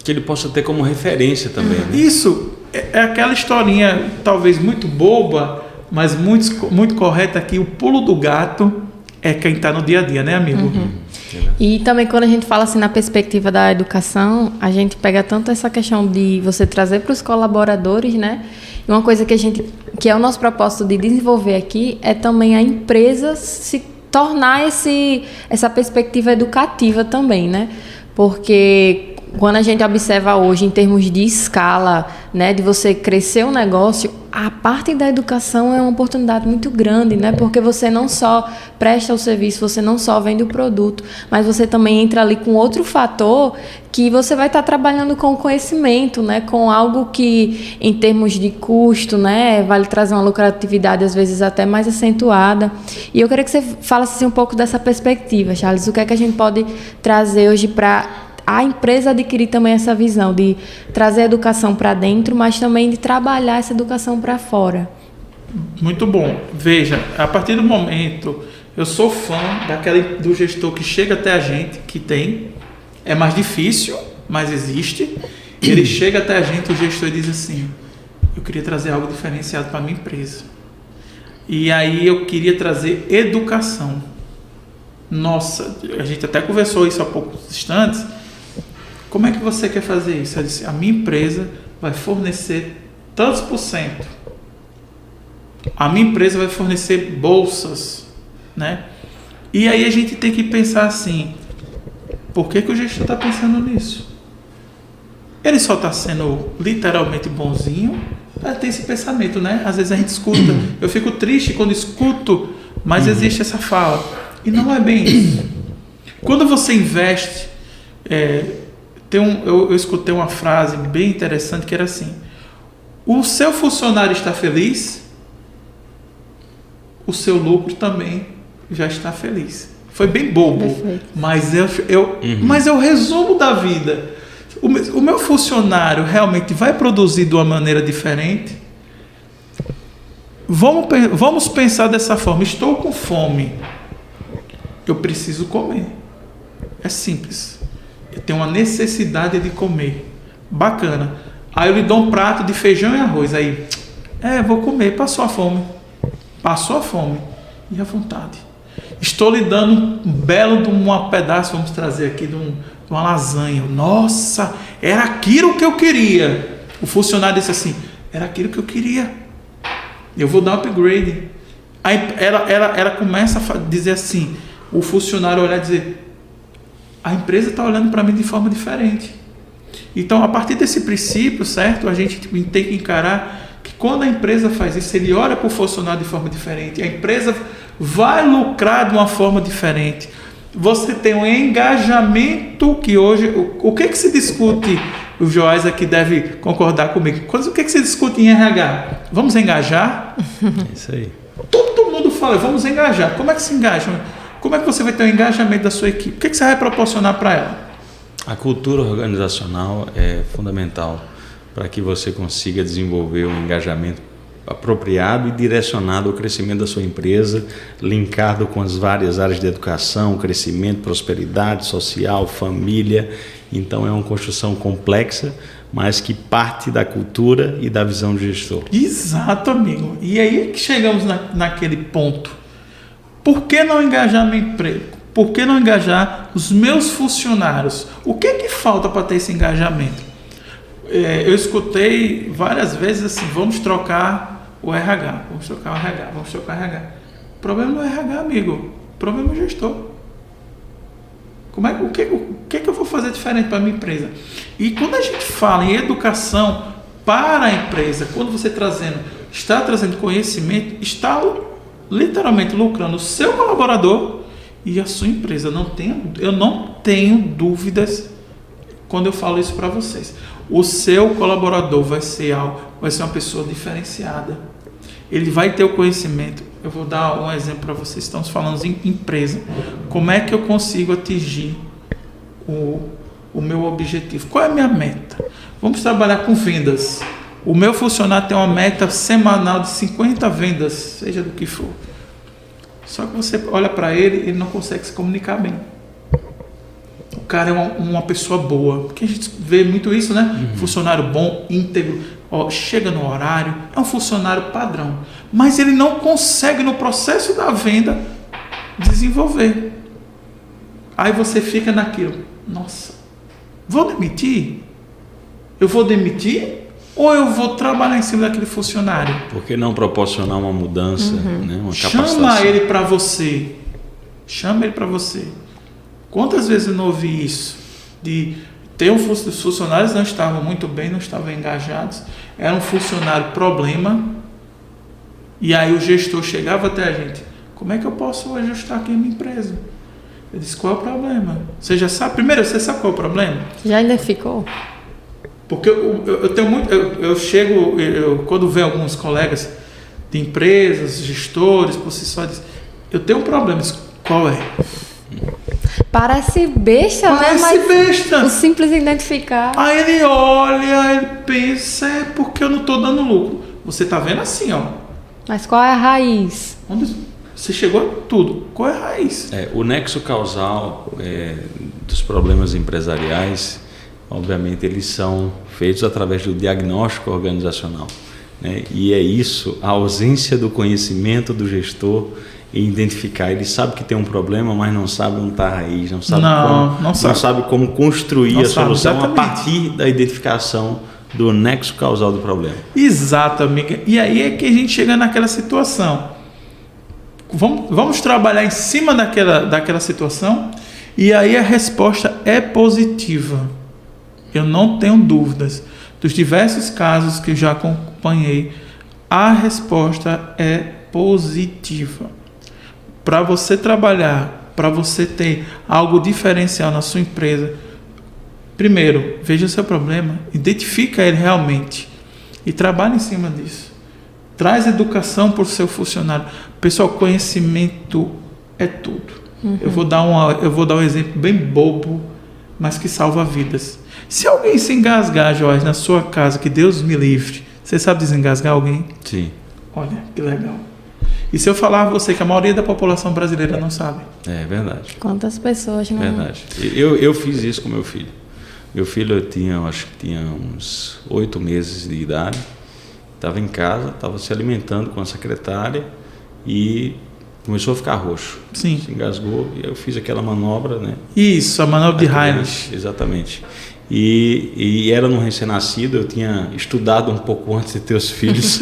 Que ele possa ter como referência também. Né? Isso é aquela historinha, talvez muito boba, mas muito correta aqui. O pulo do gato é quem está no dia a dia, né, amigo? Uhum. E também quando a gente fala assim na perspectiva da educação, a gente pega tanto essa questão de você trazer para os colaboradores, né? E uma coisa que é o nosso propósito de desenvolver aqui é também a empresa se tornar essa perspectiva educativa também, né? Porque quando a gente observa hoje em termos de escala, né, de você crescer um negócio, a parte da educação é uma oportunidade muito grande, né? Porque você não só presta o serviço, você não só vende o produto, mas você também entra ali com outro fator que você vai estar trabalhando com conhecimento, né? Com algo que, em termos de custo, né, vai trazer uma lucratividade às vezes até mais acentuada. E eu queria que você falasse um pouco dessa perspectiva, Charles. O que é que a gente pode trazer hoje para a empresa adquirir também essa visão de trazer a educação para dentro, mas também de trabalhar essa educação para fora? Muito bom. Veja, a partir do momento, eu sou fã do gestor que chega até a gente, que tem, é mais difícil, mas existe. Ele chega até a gente, o gestor diz assim: eu queria trazer algo diferenciado para a minha empresa. E aí eu queria trazer educação. Nossa, a gente até conversou isso há poucos instantes. Como é que você quer fazer isso? Eu disse: a minha empresa vai fornecer tantos %. A minha empresa vai fornecer bolsas, né? E aí a gente tem que pensar assim: por que o gestor está pensando nisso? Ele só está sendo literalmente bonzinho? Tem esse pensamento, né? Às vezes a gente escuta. Eu fico triste quando escuto, mas existe essa fala. E não é bem isso. Quando você investe... Eu escutei uma frase bem interessante que era assim: o seu funcionário está feliz, o seu lucro também já está feliz. Foi bem bobo, mas é o resumo da vida. O meu funcionário realmente vai produzir de uma maneira diferente? Vamos pensar dessa forma: estou com fome, eu preciso comer. É simples. Eu tenho uma necessidade de comer. Bacana. Aí eu lhe dou um prato de feijão e arroz. Aí, vou comer. Passou a fome. Passou a fome. E a vontade. Estou lhe dando um belo de um pedaço, vamos trazer aqui, de uma lasanha. Nossa, era aquilo que eu queria. O funcionário disse assim: era aquilo que eu queria. Eu vou dar um upgrade. Aí ela começa a dizer assim, o funcionário olhar e dizer: a empresa está olhando para mim de forma diferente. Então, a partir desse princípio, certo? A gente tem que encarar que quando a empresa faz isso, ele olha para o funcionário de forma diferente. A empresa vai lucrar de uma forma diferente. Você tem um engajamento que hoje... O que se discute? O Joás aqui deve concordar comigo. O que se discute em RH? Vamos engajar? É isso aí. Todo mundo fala, vamos engajar. Como é que se engaja? Como é que você vai ter o engajamento da sua equipe? O que você vai proporcionar para ela? A cultura organizacional é fundamental para que você consiga desenvolver um engajamento apropriado e direcionado ao crescimento da sua empresa, linkado com as várias áreas de educação, crescimento, prosperidade social, família. Então é uma construção complexa, mas que parte da cultura e da visão do gestor. Exato, amigo. E aí que chegamos naquele ponto. Por que não engajar minha empresa? Por que não engajar os meus funcionários? O que é que falta para ter esse engajamento? Eu escutei várias vezes assim: vamos trocar o RH, vamos trocar o RH, vamos trocar o RH. O problema não é o RH, amigo. O problema é o gestor. O que eu vou fazer diferente para a minha empresa? E quando a gente fala em educação para a empresa, quando você está trazendo conhecimento, está literalmente lucrando o seu colaborador e a sua empresa. Eu não tenho dúvidas quando eu falo isso para vocês. O seu colaborador vai ser uma pessoa diferenciada. Ele vai ter o conhecimento. Eu vou dar um exemplo para vocês. Estamos falando em empresa. Como é que eu consigo atingir o meu objetivo? Qual é a minha meta? Vamos trabalhar com vendas. O meu funcionário tem uma meta semanal de 50 vendas, seja do que for. Só que você olha para ele não consegue se comunicar bem. O cara é uma pessoa boa, porque a gente vê muito isso, né? Funcionário bom, íntegro, chega no horário, é um funcionário padrão. Mas ele não consegue, no processo da venda, desenvolver. Aí você fica naquilo: nossa, vou demitir? Eu vou demitir? Ou eu vou trabalhar em cima daquele funcionário? Por que não proporcionar uma mudança, né, uma capacitação? Chama ele para você. chama ele para você. Quantas vezes eu não ouvi isso? De ter os funcionários não estavam muito bem, não estavam engajados, era um funcionário problema, e aí o gestor chegava até a gente: como é que eu posso ajustar aqui a minha empresa? Eu disse: qual é o problema? Você já sabe? Primeiro, você sabe qual é o problema? Já identificou? Porque eu tenho muito. Quando vem alguns colegas de empresas, gestores, por si só, eu tenho um problema. Qual é? Parece besta, né? Parece besta. O simples identificar. Aí ele olha, ele pensa: é porque eu não estou dando lucro. Você está vendo assim, ó. Mas qual é a raiz? Onde você chegou a tudo? Qual é a raiz? O nexo causal dos problemas empresariais, obviamente, eles são feitos através do diagnóstico organizacional, né? E é isso, a ausência do conhecimento do gestor em identificar. Ele sabe que tem um problema, mas não sabe onde está a raiz, não sabe como construir a solução a partir da identificação do nexo causal do problema. Exato, amiga. E aí é que a gente chega naquela situação. Vamos trabalhar em cima daquela situação, e aí a resposta é positiva. Eu não tenho dúvidas. Dos diversos casos que eu já acompanhei, a resposta é positiva. Para você trabalhar, para você ter algo diferencial na sua empresa, primeiro, veja o seu problema, identifica ele realmente e trabalhe em cima disso. Traz educação para o seu funcionário. Pessoal, conhecimento é tudo. Eu vou dar um exemplo bem bobo, mas que salva vidas. Se alguém se engasgar, Jorge, na sua casa, que Deus me livre, você sabe desengasgar alguém? Sim. Olha, que legal. E se eu falar a você que a maioria da população brasileira não sabe? É verdade. Quantas pessoas não... Verdade. Eu fiz isso com meu filho. Meu filho acho que tinha uns 8 meses de idade. Estava em casa, estava se alimentando com a secretária e começou a ficar roxo. Sim. Se engasgou e eu fiz aquela manobra, né? Isso, a manobra de Heinrich. Exatamente. E era num recém-nascido, eu tinha estudado um pouco antes de ter os filhos,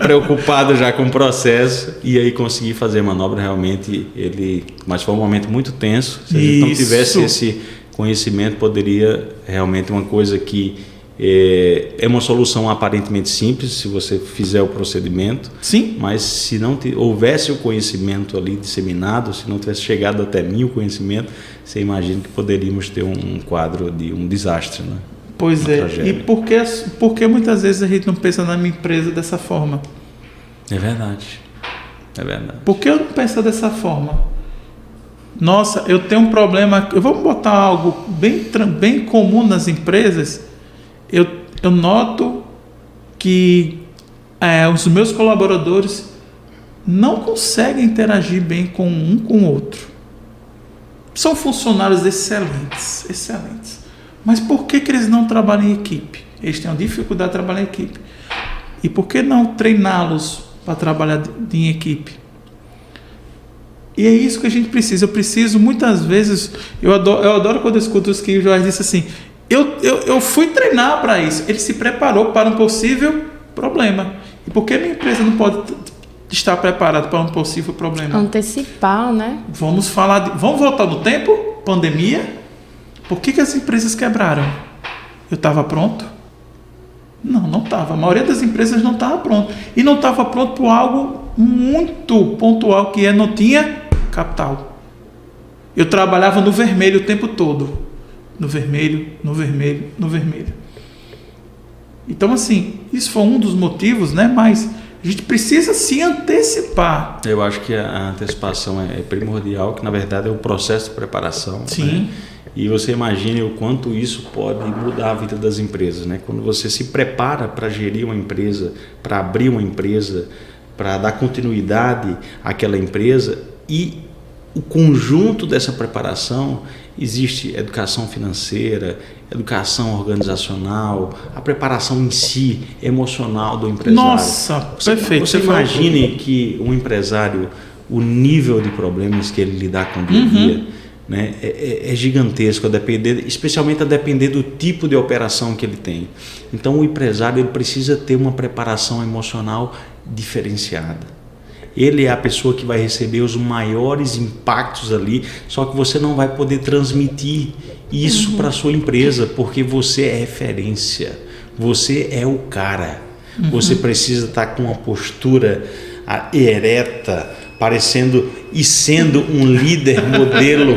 preocupado já com o processo, e aí consegui fazer a manobra realmente. Mas foi um momento muito tenso. Se a gente não tivesse esse conhecimento, poderia realmente uma coisa que é uma solução aparentemente simples se você fizer o procedimento. Sim. Mas se não houvesse o conhecimento ali disseminado, se não tivesse chegado até mim o conhecimento, você imagina que poderíamos ter um quadro de um desastre, né? Pois é. Tragédia. E por que muitas vezes a gente não pensa na minha empresa dessa forma? É verdade. É verdade. Por que eu não penso dessa forma? Nossa, eu tenho um problema. Vamos botar algo bem comum nas empresas. Eu noto que os meus colaboradores não conseguem interagir bem com um com o outro. São funcionários excelentes. Mas por que eles não trabalham em equipe? Eles têm uma dificuldade de trabalhar em equipe. E por que não treiná-los para trabalhar em equipe? E é isso que a gente precisa. Eu preciso, muitas vezes, eu adoro quando eu escuto os que o Jorge disse assim: eu fui treinar para isso. Ele se preparou para um possível problema. E por que minha empresa não pode estar preparada para um possível problema? Antecipar, né? Vamos voltar no tempo? Pandemia? Por que as empresas quebraram? Eu estava pronto? Não estava. A maioria das empresas não estava pronto. E não estava pronto por algo muito pontual, que não tinha capital. Eu trabalhava no vermelho o tempo todo. No vermelho. Então, assim, isso foi um dos motivos, né? Mas a gente precisa se antecipar. Eu acho que a antecipação é primordial, que na verdade é o processo de preparação. Sim. Né? E você imagine o quanto isso pode mudar a vida das empresas, né? Quando você se prepara para gerir uma empresa, para abrir uma empresa, para dar continuidade àquela empresa, e o conjunto dessa preparação, existe educação financeira, educação organizacional, a preparação em si, emocional do empresário. Nossa, perfeito. Você imagine que um empresário, o nível de problemas que ele lidar com o dia a dia, né, é gigantesco, especialmente a depender do tipo de operação que ele tem. Então o empresário ele precisa ter uma preparação emocional diferenciada. ele é a pessoa que vai receber os maiores impactos ali, só que você não vai poder transmitir isso para a sua empresa, porque você é referência, você é o cara. Você precisa estar com uma postura ereta, parecendo e sendo um líder modelo,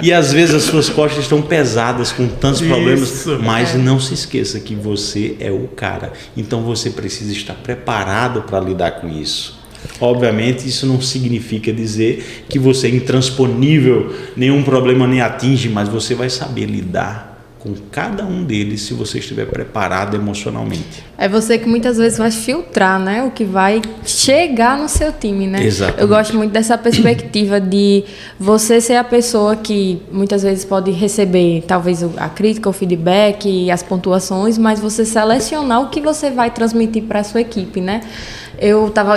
e às vezes as suas costas estão pesadas com tantos problemas, mas não se esqueça que você é o cara, então você precisa estar preparado para lidar com isso. Obviamente isso não significa dizer que você é intransponível, nenhum problema nem atinge, mas você vai saber lidar com cada um deles se você estiver preparado emocionalmente. É você que muitas vezes vai filtrar, né, o que vai chegar no seu time, né? Exatamente. Eu gosto muito dessa perspectiva de você ser a pessoa que muitas vezes pode receber talvez a crítica, o feedback e as pontuações, mas você selecionar o que você vai transmitir para a sua equipe, né?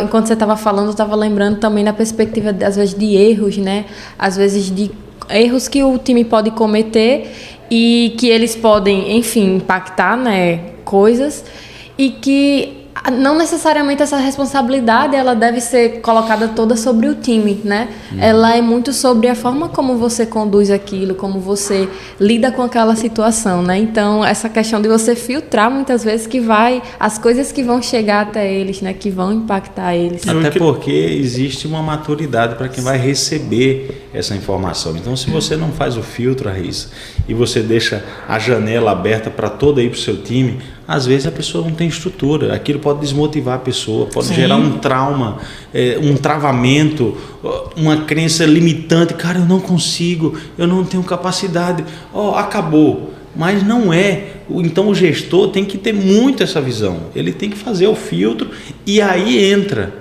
Enquanto você estava falando, eu estava lembrando também da perspectiva, às vezes, de erros, né? Às vezes de erros que o time pode cometer e que eles podem, enfim, impactar, né, coisas, e que não necessariamente essa responsabilidade ela deve ser colocada toda sobre o time, né? Ela é muito sobre a forma como você conduz aquilo, como você lida com aquela situação, né? Então, essa questão de você filtrar muitas vezes as coisas que vão chegar até eles, né? Que vão impactar eles. Até porque existe uma maturidade para quem vai receber essa informação. Então, se você não faz o filtro, Raíssa, e você deixa a janela aberta para toda aí para o seu time, às vezes a pessoa não tem estrutura, aquilo pode desmotivar a pessoa, pode gerar um trauma, um travamento, uma crença limitante. Cara, eu não consigo, eu não tenho capacidade, acabou. Mas não é. Então o gestor tem que ter muito essa visão, ele tem que fazer o filtro, e aí entra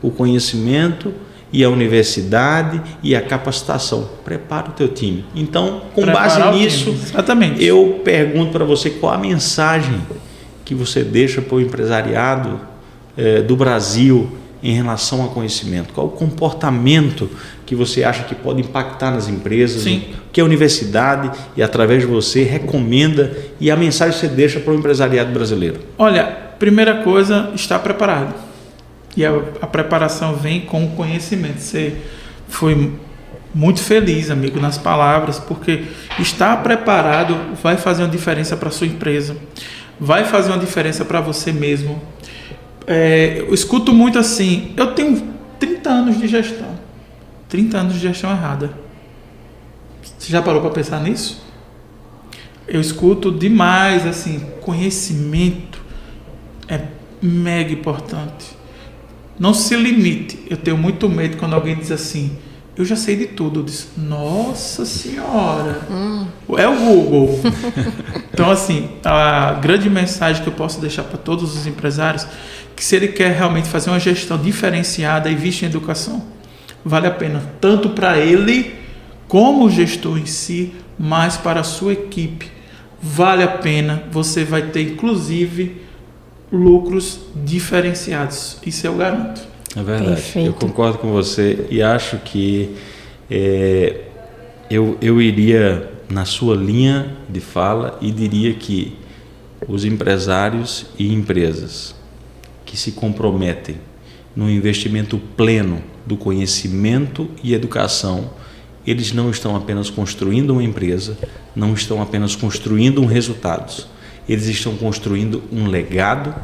o conhecimento e a universidade e a capacitação. Prepara o teu time. Então, com base nisso, exatamente, eu pergunto para você qual a mensagem que você deixa para o empresariado do Brasil em relação ao conhecimento. Qual o comportamento que você acha que pode impactar nas empresas? Sim. Que a universidade, e através de você, recomenda, e a mensagem que você deixa para o empresariado brasileiro? Olha, primeira coisa, estar preparado. E a preparação vem com o conhecimento. Você foi muito feliz, amigo, nas palavras, porque estar preparado vai fazer uma diferença para a sua empresa, vai fazer uma diferença para você mesmo. Eu escuto muito assim, eu tenho 30 anos de gestão. 30 anos de gestão errada. Você já parou para pensar nisso? Eu escuto demais assim, conhecimento é mega importante. Não se limite. Eu tenho muito medo quando alguém diz assim, eu já sei de tudo. Eu disse, nossa senhora, é o Google. Então, assim, a grande mensagem que eu posso deixar para todos os empresários, que se ele quer realmente fazer uma gestão diferenciada e vista em educação, vale a pena, tanto para ele como o gestor em si, mas para a sua equipe. Vale a pena, você vai ter, inclusive, lucros diferenciados. Isso eu garanto. É verdade. Perfeito. Eu concordo com você e acho que eu iria na sua linha de fala e diria que os empresários e empresas que se comprometem no investimento pleno do conhecimento e educação, eles não estão apenas construindo uma empresa, não estão apenas construindo resultados, eles estão construindo um legado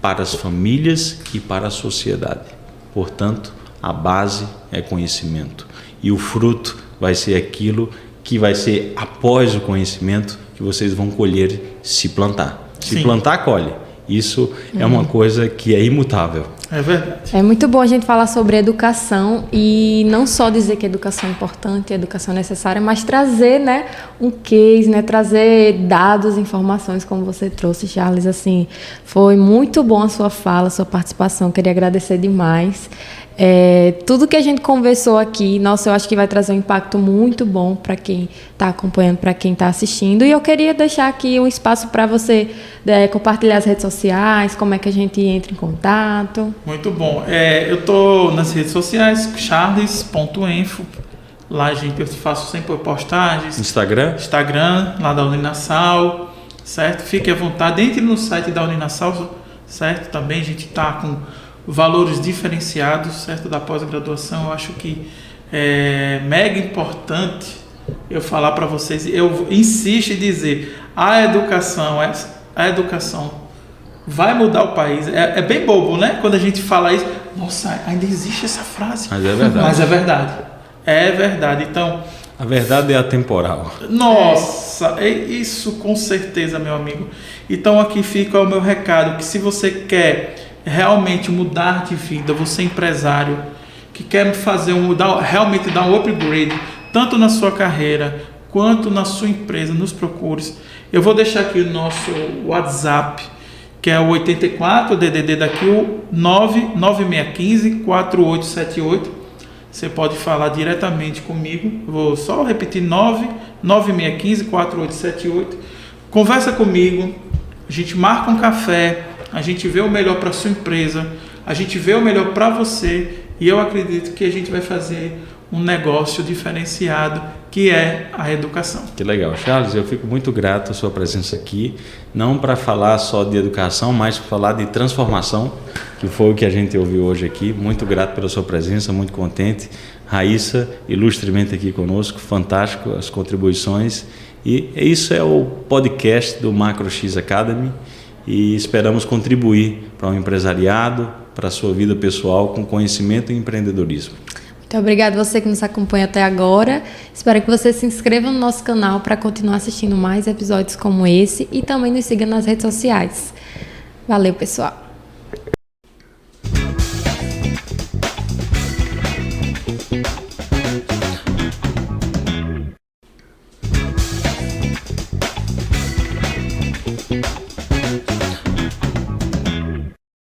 para as famílias e para a sociedade. Portanto, a base é conhecimento e o fruto vai ser aquilo que vai ser após o conhecimento que vocês vão colher se plantar. Se Sim. plantar, colhe. Isso é uma coisa que é imutável. É verdade. É muito bom a gente falar sobre educação e não só dizer que a educação é importante, a educação é necessária, mas trazer, né, um case, né, trazer dados, informações como você trouxe, Charles. Assim, foi muito bom a sua fala, a sua participação. Queria agradecer demais. Tudo que a gente conversou aqui, nossa, eu acho que vai trazer um impacto muito bom para quem está acompanhando, para quem está assistindo. E eu queria deixar aqui um espaço para você compartilhar as redes sociais, como é que a gente entra em contato. Muito bom. Eu estou nas redes sociais, charles.enfo. Lá, gente, eu faço sempre postagens. Instagram, lá da Uninasal, certo? Fique à vontade, entre no site da Uninasal, certo? Também a gente está com valores diferenciados, certo, da pós-graduação. Eu acho que é mega importante eu falar para vocês, eu insisto em dizer, a educação vai mudar o país. É bem bobo, né? Quando a gente fala isso, nossa, ainda existe essa frase. Mas é verdade. Mas é verdade. É verdade. Então, a verdade é atemporal. Nossa, isso com certeza, meu amigo. Então aqui fica o meu recado, que se você quer realmente mudar de vida, você é empresário, que quer realmente dar um upgrade, tanto na sua carreira, quanto na sua empresa, nos procure. Eu vou deixar aqui o nosso WhatsApp, que é o 84, o DDD daqui, o 99615-4878. Você pode falar diretamente comigo. Vou só repetir: 99615-4878. Conversa comigo. A gente marca um café. A gente vê o melhor para a sua empresa. A gente vê o melhor para você. E eu acredito que a gente vai fazer um negócio diferenciado, que é a educação. Que legal. Charles, eu fico muito grato à sua presença aqui. Não para falar só de educação, mas para falar de transformação, que foi o que a gente ouviu hoje aqui. Muito grato pela sua presença, muito contente. Raíssa, ilustremente aqui conosco, fantástico as contribuições. E isso é o podcast do Macro X Academy e esperamos contribuir para o empresariado, para a sua vida pessoal com conhecimento e empreendedorismo. Muito obrigado a você que nos acompanha até agora. Espero que você se inscreva no nosso canal para continuar assistindo mais episódios como esse e também nos siga nas redes sociais. Valeu, pessoal!